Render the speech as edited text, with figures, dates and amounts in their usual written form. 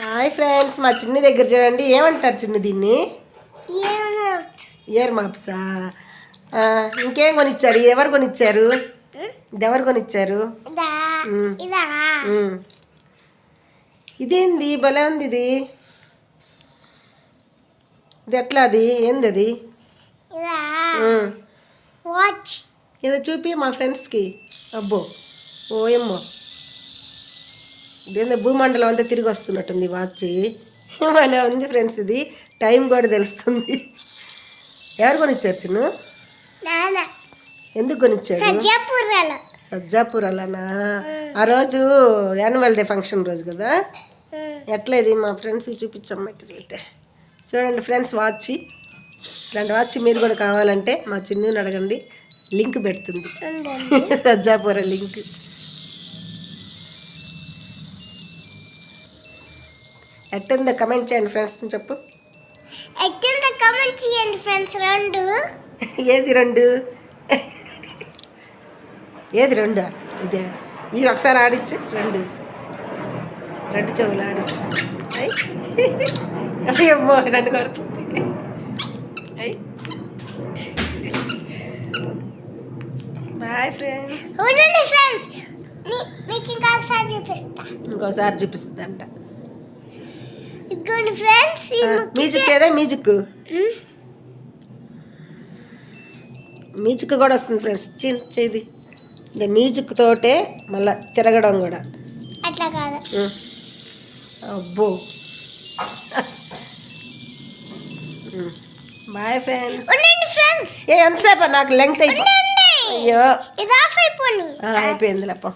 Hi friends, మా చిన్ని దగ్గర చూడండి. ఏమంటారు చిన్ని దీన్ని? ఇయర్ మాప్సా. ఇంకేం కొనిచ్చారు? ఎవరు కొనిచ్చారు? ఇది ఎవరు కొనిచ్చారు? ఇదేంది భలే ఉంది ఇది. ఇది ఎట్లా? అది ఏంది అది? ఏదో చూపి మా ఫ్రెండ్స్కి. అబ్బో ఓయమ్మో, ఇదేందో భూమండలం అంతా తిరిగి వస్తున్నట్టుంది వాచ్. భలే ఉంది ఫ్రెండ్స్. ఇది టైం కూడా తెలుస్తుంది. ఎవరు కొనిచ్చారు చిన్ను? ఎందుకు కొనిచ్చాడు? సజ్జాపూర్ అలానా? ఆ రోజు యాన్యువల్ డే ఫంక్షన్ రోజు కదా. ఎట్లా ఇది మా ఫ్రెండ్స్కి చూపించమ్మా. చూడండి ఫ్రెండ్స్, వాచ్. ఇలాంటి వాచ్ మీరు కూడా కావాలంటే మా చిన్నుని అడగండి, లింక్ పెడుతుంది. సజ్జాపూర్ లింక్. ఎట్టుందో కమెంట్ చేయండి ఫ్రెండ్స్. చెప్పు, ఎట్టుందో కమెంట్ చేయండి ఫ్రెండ్స్. రెండు ఏది రెండు? ఏది రెండు? ఇదే. ఇది ఒకసారి ఆడించు. రెండు రెండు చెవులు ఆడించు. అయ్యమ్మో, నన్ను కొడుతుంది. Bye friends. మీకు ఇంకోసారి చూపిస్తా. ఇంకోసారి చూపిస్తుందంట. ఇదిగోండి ఫ్రెండ్స్. మ్యూజిక్ ఏదో మ్యూజిక్ మ్యూజిక్ కూడా వస్తుంది ఫ్రెండ్స్. చేది ఇదే మ్యూజిక్ తోటే మళ్ళీ తిరగడం కూడా. అట్లా కాదు. అబ్బో. Bye friends. ఫ్రెండ్స్ ఎంతసేపు? నాకు లెంగ్త్ అయిపోయింది. అయ్యో, ఇది ఆఫ్ అయిపోయింది. అయిపోయింది లేప.